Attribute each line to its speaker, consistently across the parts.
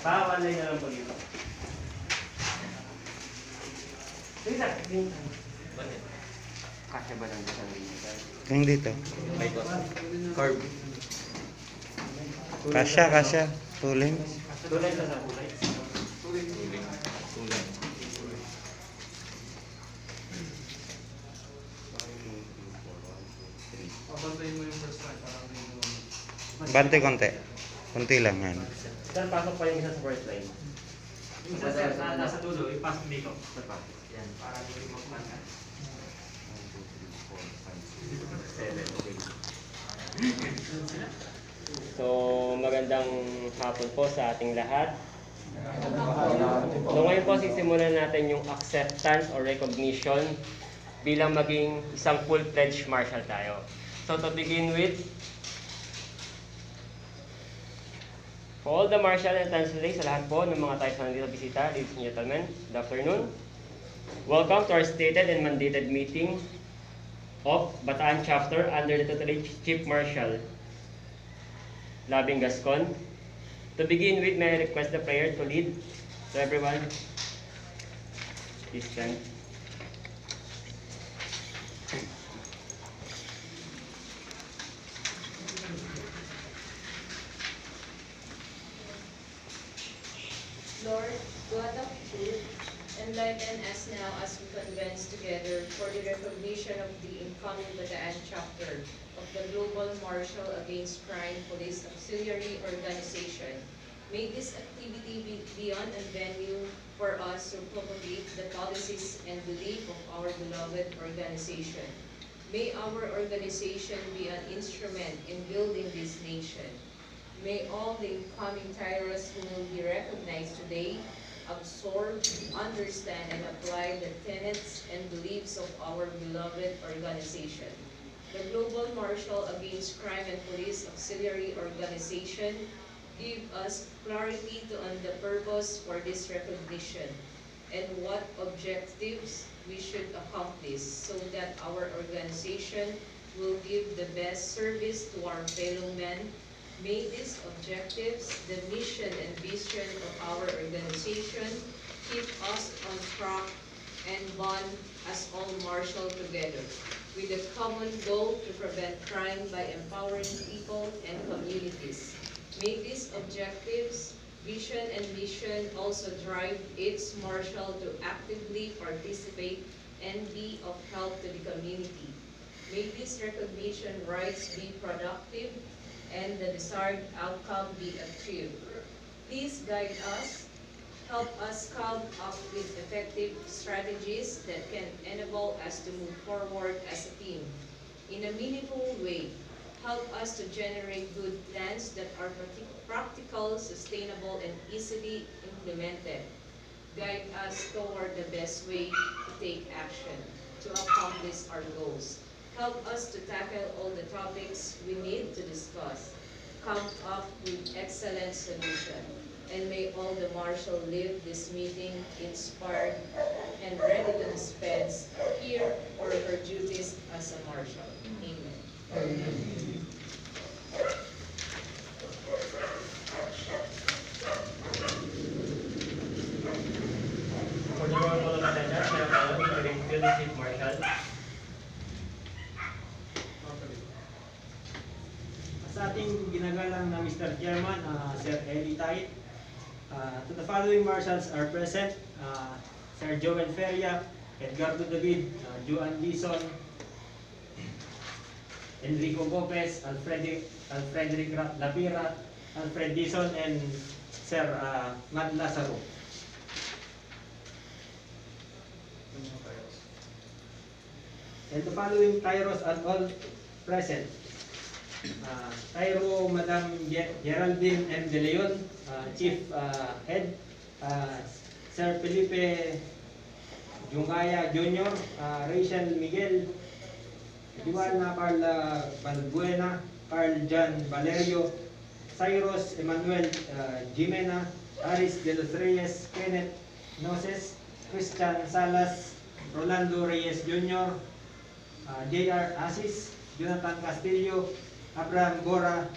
Speaker 1: Pakalay na lang po dito. Sige na. Kasya ba ng isang limitan?
Speaker 2: Yung dito.
Speaker 1: May curve.
Speaker 2: Kasya. Tulin.
Speaker 1: Tulay sa kulay. Tulay.
Speaker 3: Pabantayin mo yung first line para
Speaker 2: Bante konti. Konti lang yan.
Speaker 1: Saan pasok pa yung isa sa first line?
Speaker 3: yung isa sir, nasa dulo, ipasok dito.
Speaker 1: Sa pa. Yan.
Speaker 3: Para hindi magmana.
Speaker 1: 7. So, magandang hapon po sa ating lahat. So, ngayon po sisimulan natin yung acceptance or recognition bilang maging isang full-fledged marshal tayo. So, to begin with, for all the marshal and today, sa lahat po ng mga tayo sa nandito bisita, ladies and gentlemen, good afternoon. Welcome to our stated and mandated meeting of Bataan Chapter under the Tutelage Chief Marshal Labing Gascon. To begin with, may I request the prayer to lead. So everyone, please stand.
Speaker 4: Lord, God of truth, enlighten us now as we converse together for the recognition of the incoming Bataan chapter of the Global Marshal Against Crime Police Auxiliary Organization. May this activity be beyond a venue for us to propagate the policies and belief of our beloved organization. May our organization be an instrument in building this nation. May all the incoming tyros who will be recognized today absorb, understand, and apply the tenets and beliefs of our beloved organization. The Global Marshal Against Crime and Police Auxiliary Organization give us clarity on the purpose for this recognition and what objectives we should accomplish so that our organization will give the best service to our fellow men. May these objectives, the mission and vision of our organization, keep us on track and bond us all marshal together with a common goal to prevent crime by empowering people and communities. May these objectives, vision and mission also drive each marshal to actively participate and be of help to the community. May this recognition rights be productive and the desired outcome be achieved. Please guide us, help us come up with effective strategies that can enable us to move forward as a team in a meaningful way. Help us to generate good plans that are practical, sustainable, and easily implemented. Guide us toward the best way to take action to accomplish our goals. Help us to tackle all the topics we need to discuss. Come up with excellent solution. And may all the marshal leave this meeting inspired and ready to dispense here or her duties as a marshal. Amen.
Speaker 1: For the role of attendance, may I follow the Field Chief Marshal.
Speaker 3: Sa ating ginagalang na Mr. Chairman, Sir Eli Tait, to the following marshals are present, Sir Joel Feria, Edgardo David, Joan Dison, Enrico Gopez, Alfredric Lapira, Alfred Dison, and Sir Matt Lazaro. And the following tyros are all present. Tyro Madam Geraldine M. De Leon, Chief Head, Sir Felipe Jungaya Jr., Rachel Miguel, Diwana Carla Balbuena, Carl John Valerio, Cyrus Emmanuel Jimena, Aris de los Reyes, Kenneth Noses, Christian Salas, Rolando Reyes Jr., J.R. Asis, Jonathan Castillo, Abraham Gora,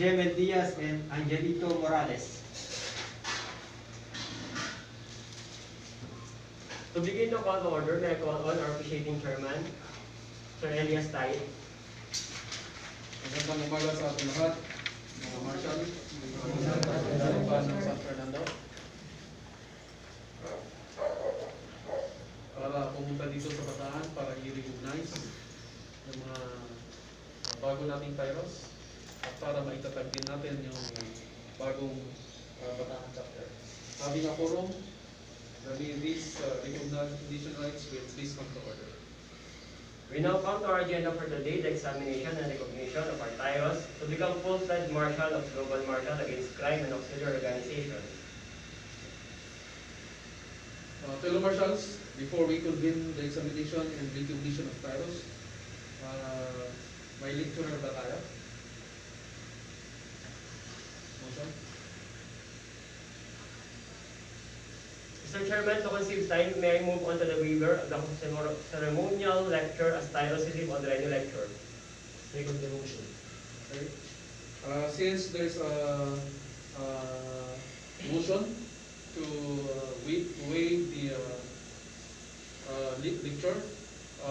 Speaker 3: Jemel Diaz, and Angelito Morales.
Speaker 1: To begin the call to order, may I call on our officiating chairman, Sir Elias Tait.
Speaker 5: Magandang umaga sa ating lahat, mga Marshal, mga ng San Fernando. Para pumunta dito sa Bataan para i-recognize yung mga bago nating Tyros at para maitatag din natin yung bagong Bataan chapter. Having a forum, these recognition rights will please come to order.
Speaker 1: We now come to our agenda for today, the examination and recognition of our Tyros to become full-fledged Marshal of Global Marshal Against Crime and Auxiliary Organizations.
Speaker 5: Fellow Marshals, before we begin the examination and recognition of Tyros, may lecturer ba tayo? Motion?
Speaker 1: Mr. Chairman, to conserve time, may I move on to the waiver of the ceremonial lecture as Tyros receive on the ready lecture. Second the motion.
Speaker 5: Okay. Since there's a motion to waive the lecture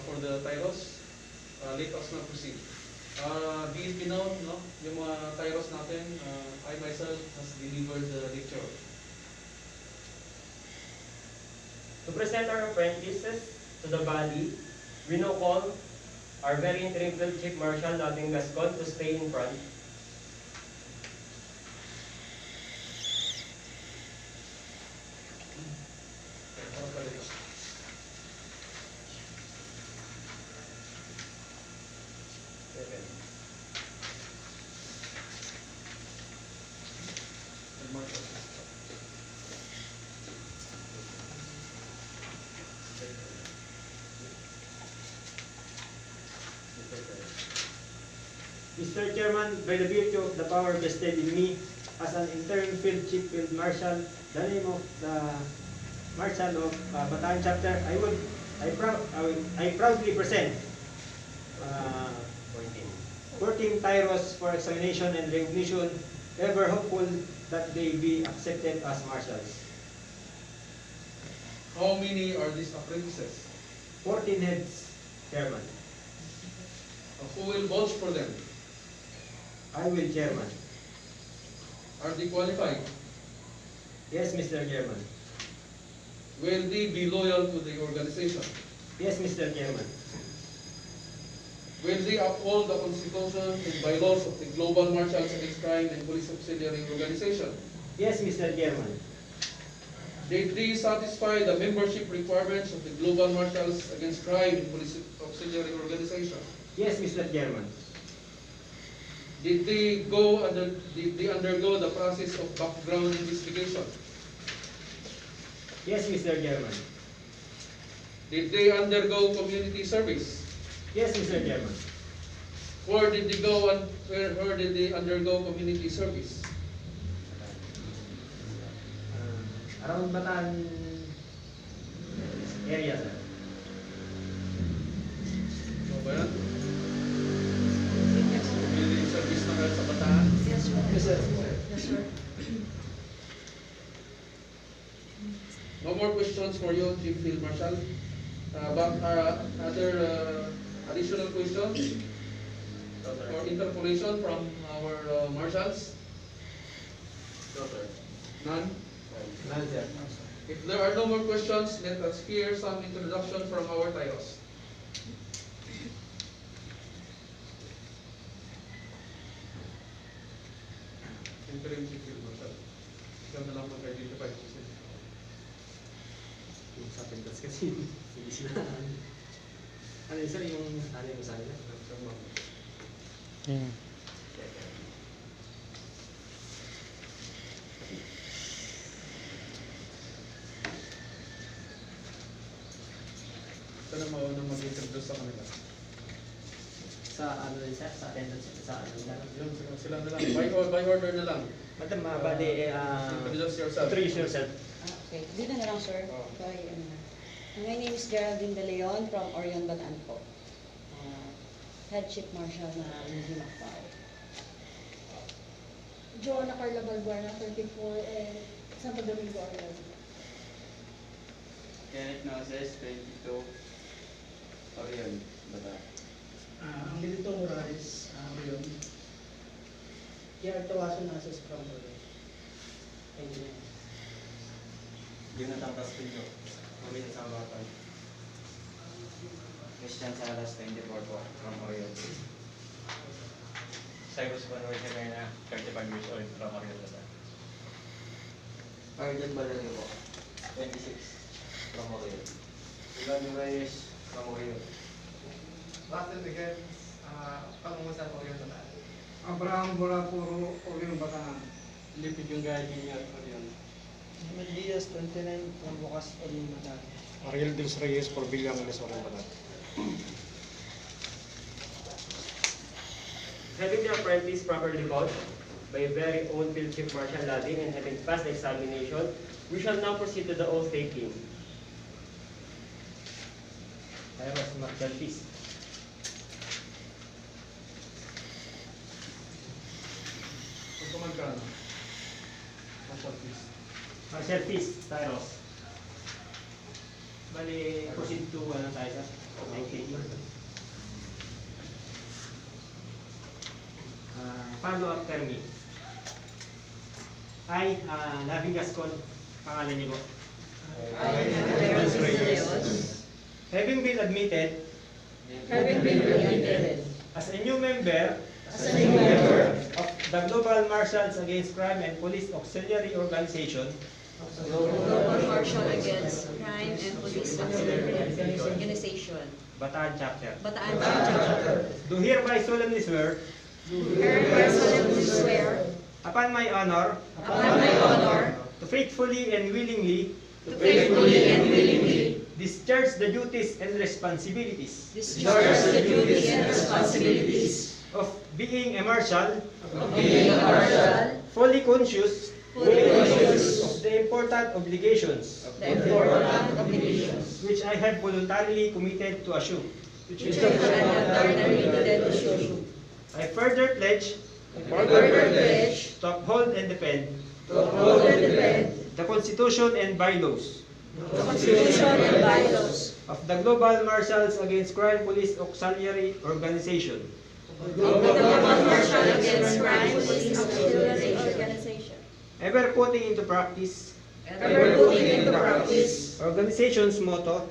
Speaker 5: for the Tyros, let us now proceed. Be it known, no, yung mga Tyros natin, I myself has delivered the lecture.
Speaker 1: To present our apprentices to the body, we now call our very interim Field Chief Marshal Dating Gascon to stay in front.
Speaker 3: Mr. Chairman, by the virtue of the power vested in me as an interim Field Chief Field Marshal, the name of the Marshal of Bataan Chapter, I proudly present 14 Tyros for examination and recognition, ever hopeful that they be accepted as marshals.
Speaker 5: How many are these apprentices?
Speaker 3: 14 heads, Chairman.
Speaker 5: Who will vouch for them?
Speaker 3: I will, Chairman.
Speaker 5: Are they qualified?
Speaker 3: Yes, Mr. Chairman.
Speaker 5: Will they be loyal to the organization?
Speaker 3: Yes, Mr. Chairman.
Speaker 5: Will they uphold the Constitution and bylaws of the Global Marshals Against Crime and Police Auxiliary Organization?
Speaker 3: Yes, Mr. Chairman.
Speaker 5: Did they satisfy the membership requirements of the Global Marshals Against Crime and Police Auxiliary Organization?
Speaker 3: Yes, Mr. Chairman.
Speaker 5: Did they undergo the process of background investigation?
Speaker 3: Yes, Mr. Chairman.
Speaker 5: Did they undergo community service?
Speaker 3: Yes, Mr. Chairman.
Speaker 5: Where did they go and where did they undergo community service?
Speaker 3: Around Bataan area, sir.
Speaker 5: So ba yan? Community service na kayo sa Bataan?
Speaker 4: Yes, sir.
Speaker 3: Yes, sir.
Speaker 4: Yes, sir.
Speaker 5: No more questions for you, Chief Field Marshal. But other additional questions or interpolation from our marshals?
Speaker 1: No, sir.
Speaker 5: None?
Speaker 3: None, sir.
Speaker 5: If there are no more questions, let us hear some introduction from our Tyros. Interim Chief Field Marshal. Ikaw na lang mag-identify.
Speaker 3: Yung sa pentas kasi, hindi sila. Ano yun, sir, yung ano yung sa nila?
Speaker 5: Ito na maunang mag-introduce sa kanila.
Speaker 3: Sa ano rin, sir? Sa attendance, sa ano nila?
Speaker 5: Yun, sila na lang. By order na lang.
Speaker 3: Madam, bali,
Speaker 5: Introduce yourself.
Speaker 3: introduce yourself.
Speaker 6: Okay, dito na lang, sir.
Speaker 5: Oh.
Speaker 6: Okay, my name is Geraldine De Leon from Orion, Bataan po. Head Chief Marshal na gmacpao.
Speaker 7: Joanna Carla Balbuena, 34, and Santo Domingo, Orion. Kenneth Noses, 22, Orion, Bataan.
Speaker 8: Ang Milito Morales, Orion. Pierre Tawason Noses from Orion. Engineer.
Speaker 7: Jonathan Castillo, Orion sa Bataan. Christian Salas, 24 po, from Orion.
Speaker 1: Cyrus Manuel Jimenez, 35 years old, from Orion, Bataan.
Speaker 7: Arden Valerio po, 26, from Orion. Ilan Reyes, from Orion.
Speaker 9: Russell Miguel, Pangungusan Orion Bataan.
Speaker 8: Abraham Borapuro, Orion Bataan. Lipid yung gaya niya, Orion. Ahmed Diaz, 29, from Bukas, Orion Bataan.
Speaker 10: Ariel Dels Reyes, Porbillang, Orion Bataan.
Speaker 1: Having the apprentice properly called by a very own Field Chief Marshal Ladin and having passed the examination, we shall now proceed to the oath taking. Ayos, Marshal Peace.
Speaker 5: Magkamagkano? Marshal please.
Speaker 3: Marshal Peace, Tyros. Bali, proceed to ano tayo sa taking. Follow-up term. I, Laving Gascon, pangalan niyo po. Having been admitted as a new member of the Global Marshals Against Crime and Police Auxiliary Organization,
Speaker 6: Global Marshal Against Crime and Police Auxiliary Organization.
Speaker 3: Bataan Chapter,
Speaker 6: Bataan Chapter.
Speaker 3: do hereby solemnly swear
Speaker 6: Hereby solemnly swear
Speaker 3: upon my honor to faithfully and willingly discharge the duties and responsibilities
Speaker 6: discharge the duties and responsibilities
Speaker 3: of being a marshal,
Speaker 6: of being a marshal,
Speaker 3: fully conscious
Speaker 6: fully conscious
Speaker 3: of the important obligations
Speaker 6: of the important obligations
Speaker 3: which I have voluntarily committed to assume.
Speaker 6: which I have voluntarily committed to assume.
Speaker 3: I further pledge
Speaker 6: To
Speaker 3: uphold and defend
Speaker 6: uphold and defend
Speaker 3: the Constitution and bylaws
Speaker 6: the Constitution and bylaws
Speaker 3: of the Global Marshals Against Crime Police Auxiliary Organization,
Speaker 6: of the Global Marshal Against Crime Police Auxiliary Organization,
Speaker 3: ever putting into practice organization's motto,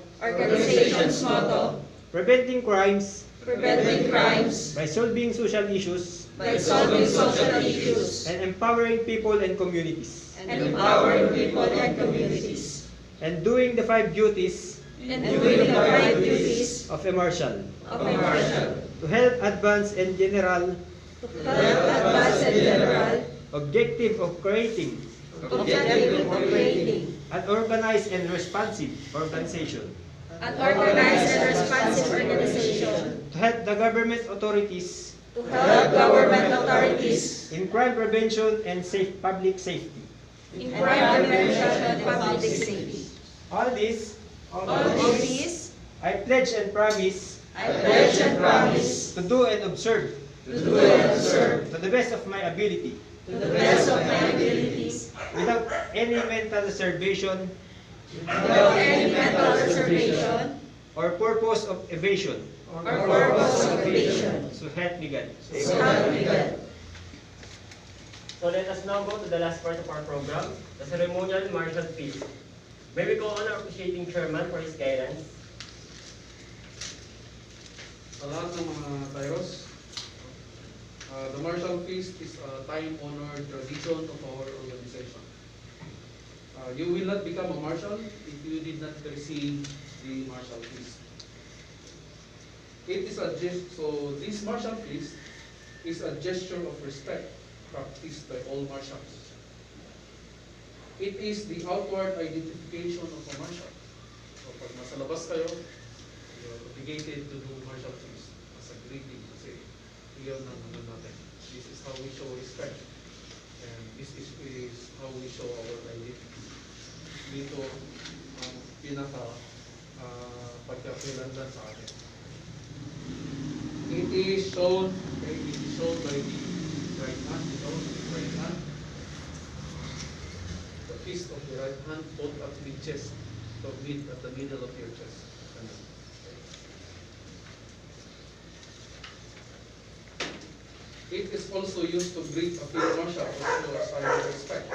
Speaker 3: preventing crimes
Speaker 6: preventing crimes
Speaker 3: by solving social issues
Speaker 6: by solving social issues
Speaker 3: and empowering people and communities,
Speaker 6: and empowering people and communities,
Speaker 3: and doing the 5 duties
Speaker 6: and doing the right duties
Speaker 3: of a marshal
Speaker 6: of a marshal
Speaker 3: to help advance and general
Speaker 6: to help advance and general
Speaker 3: objective of creating
Speaker 6: objective of creating
Speaker 3: an organized and responsive organization
Speaker 6: an organized and responsive organization
Speaker 3: to help the government authorities
Speaker 6: to help government authorities
Speaker 3: in crime prevention and public safety.
Speaker 6: in crime prevention and public safety.
Speaker 3: All this
Speaker 6: All these
Speaker 3: I pledge and promise
Speaker 6: I pledge and promise
Speaker 3: to do and observe
Speaker 6: to do and observe
Speaker 3: to the best of my ability
Speaker 6: to the best of my abilities
Speaker 3: without any mental reservation
Speaker 6: without any mental reservation
Speaker 3: or purpose of evasion.
Speaker 6: or purpose of evasion.
Speaker 3: So help me God.
Speaker 6: So help me God.
Speaker 1: So let us now go to the last part of our program, the ceremonial martial feast. May we call on our appreciating chairman for his guidance.
Speaker 5: Sa lahat ng mga Tyros, the martial feast is a time-honored tradition of our organization. You will not become a marshal if you did not receive the martial feast. It is so this martial feast is a gesture of respect practiced by all marshals. It is the outward identification of a marshal. So pag nasa labas kayo, you're obligated to do martial feast as a greeting. Kasi iyon ang ano natin. This is how we show respect. And this is how we show our identity. Dito ang pinaka pagkakilanlan sa atin. It is shown by the right hand, right hand. The fist of the right hand, both at the chest. to meet at the middle of your chest. It is also used to greet a field marshal to show a sign of respect.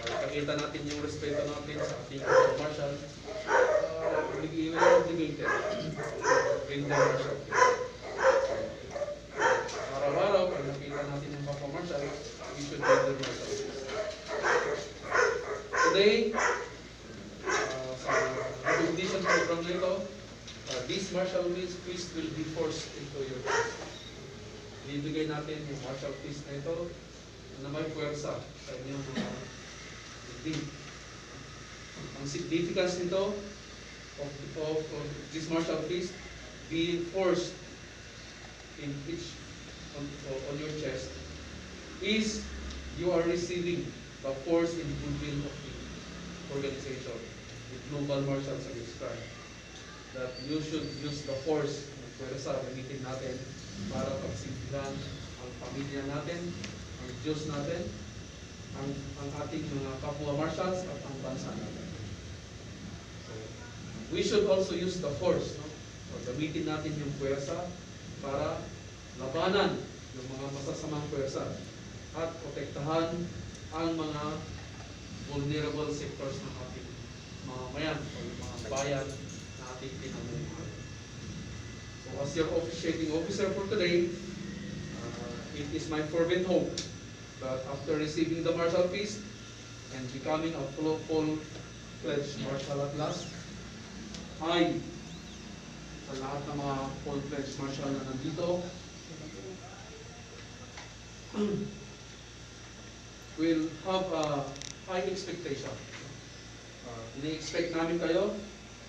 Speaker 5: Pakita natin yung respeto natin sa ating field marshal. Obligated to bring the marshal. Araw-araw, pag nakita natin yung Papa Marshal, we should bring the marshal. Today, sa recognition program na ito, this marshal feast will be forced into your chest. Bibigay natin yung marshal feast na ito na may puwersa sa inyong mga dibdib. Ang significance nito of this marshal feast being forced in each on your chest is you are receiving the force and goodwill of the organization, the global marshals against crime. That you should use the force ng puwersa gamitin natin para pagsigilan ang pamilya natin, ang Diyos natin, ang ating mga kapwa marshals at ang bansa natin. So, we should also use the force, no? So, gamitin natin yung puwersa para labanan yung mga masasamang puwersa at protektahan ang mga vulnerable sectors ng ating mga mayan o yung mga bayan na ating pinamumuhay. So as your officiating officer for today, it is my fervent hope that after receiving the marshal feast and becoming a full-fledged marshal at last, I, sa lahat ng mga full-fledged marshal na nandito, will have a high expectation. Ini-expect namin kayo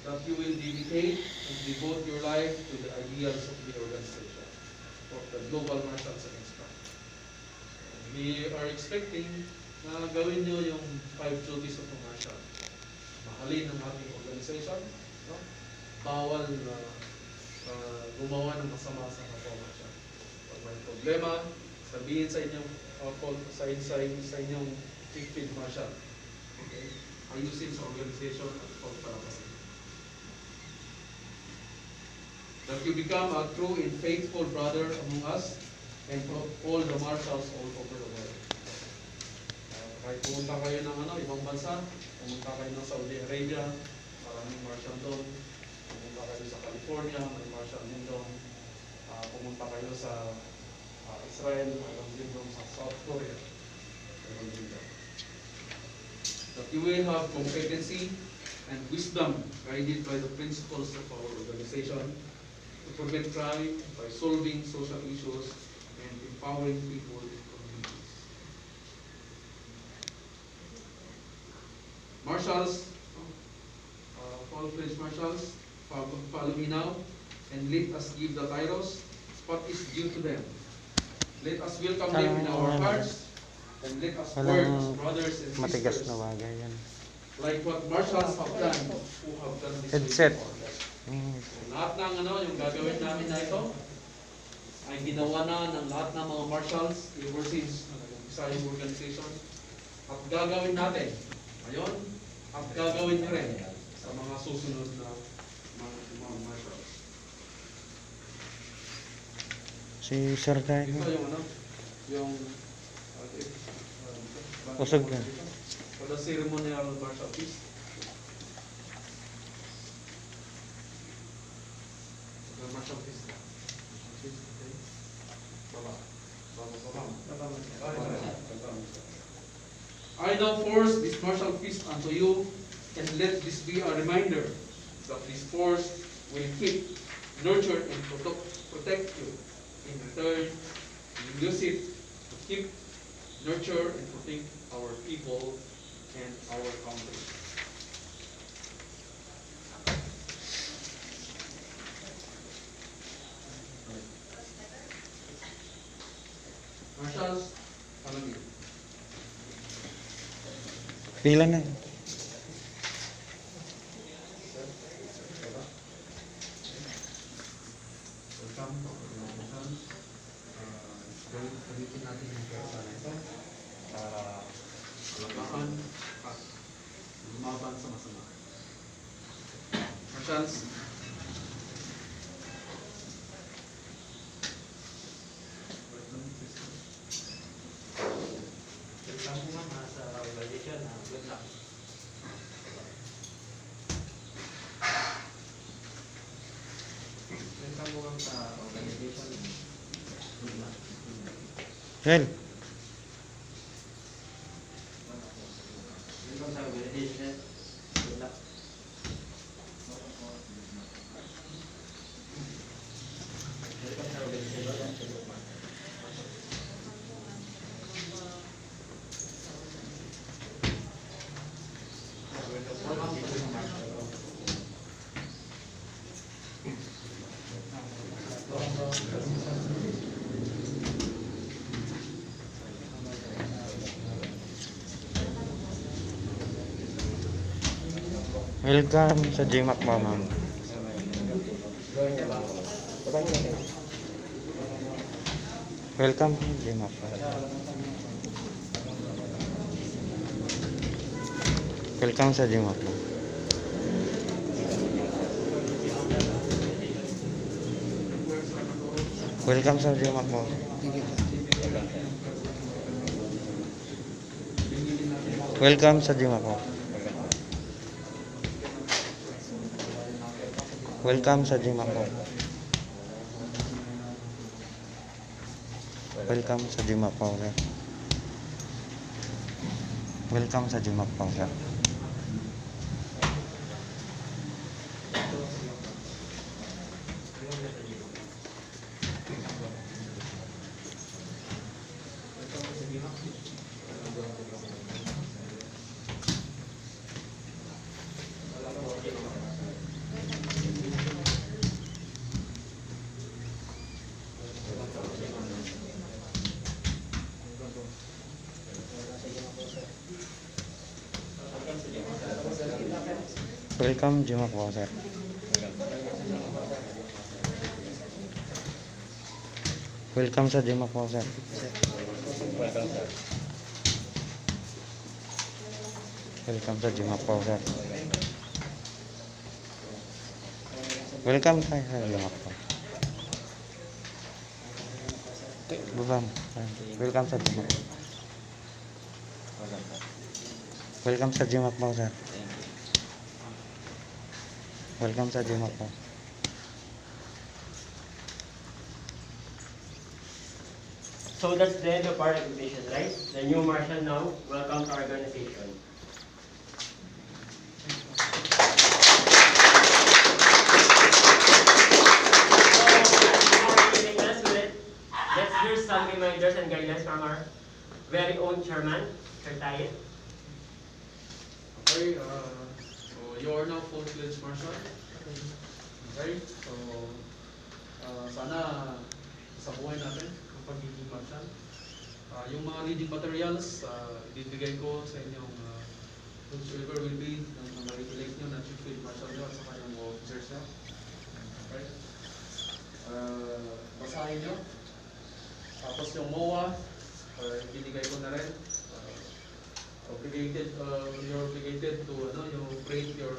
Speaker 5: that you will dedicate and devote your life to the ideals of the organization, of the global marshals against crime. We are expecting na gawin nyo yung 5 duties of a marshal. Mahalin ang ating organization, no? Bawal na gumawa ng masama sa kapwa marshal. Pag may problema, sabihin sa inyong sa inyong chief field marshal. Okay? Ayusin sa organization at pagpalapasin. That you become a true and faithful brother among us and all the marshals all over the world. Kahit pumunta kayo ng ibang bansa, pumunta kayo ng Saudi Arabia, maraming marshal doon. Pumunta kayo sa California, may marshal din doon. Pumunta kayo sa Israel, mayroon din doon sa South Korea. Mayroon din doon. That you will have competency and wisdom guided by the principles of our organization to prevent crime by solving social issues and empowering people in communities. Marshals, full-fledged marshals, follow me now and let us give the titles what is due to them. Let us welcome them in our hearts and let us work as brothers and
Speaker 2: Matigas
Speaker 5: sisters
Speaker 2: na bagay yan.
Speaker 5: like what marshals have done who have done this
Speaker 2: Headset.
Speaker 5: before. Lahat ng yung gagawin namin na ito ay ginawa na ng lahat ng mga marshals ever since nag-umpisa yung organization at gagawin natin ngayon at gagawin nyo rin sa mga susunod na mga marshals.
Speaker 2: Si Sir Dai.
Speaker 5: Ito yung
Speaker 2: Usog ka.
Speaker 5: for the ceremonial marshal feast. The marshal feast. I now force this marshal feast unto you, and let this be a reminder that this force will keep, nurture, and protect you. In return, you use it to keep, nurture, and protect our people and our country. Marshals, follow me.
Speaker 2: Pila na.
Speaker 5: Welcome, marshals. Gamitin natin yung pwersa na ito para alagaan at lumaban sa masama. Marshals,
Speaker 3: Welcome po ma'am sa evaluation. Good luck. Welcome po ma'am sa organization. Good luck.
Speaker 2: Well,
Speaker 3: Welcome sa organization. Good luck. Welcome sa organization.
Speaker 2: welcome sa gmacpao, ma'am. Welcome sa gmacpao. Welcome sa gmacpao. Welcome sa gmacpao. Welcome sa gmacpao. Welcome sa gmacpao. Welcome sa gmacpao, sir. Welcome sa gmacpao, sir. Welcome gmacpao, sir. Welcome sa gmacpao, sir. Welcome sa gmacpao, sir. Welcome sa gmacpao. Welcome sa gmacpao. Welcome sa gmacpao, sir. Welcome sa gmacpao.
Speaker 1: So that's the end of our recognition, right? The new marshal now, welcome to our organization. Let's hear some reminders and guidelines from our very own chairman, Sir Tayet.
Speaker 5: okay, so you are now full-fledged marshal. Okay, so sana sa buhay natin ang pagiging marshal. Yung mga reading materials, ibibigay ko sa inyong whosoever will be na ma-regulate nyo na chief field marshal nyo at saka yung officers nyo. Okay? Basahin nyo. Tapos yung MOA, ibinigay ko na rin. You're obligated to, you create your,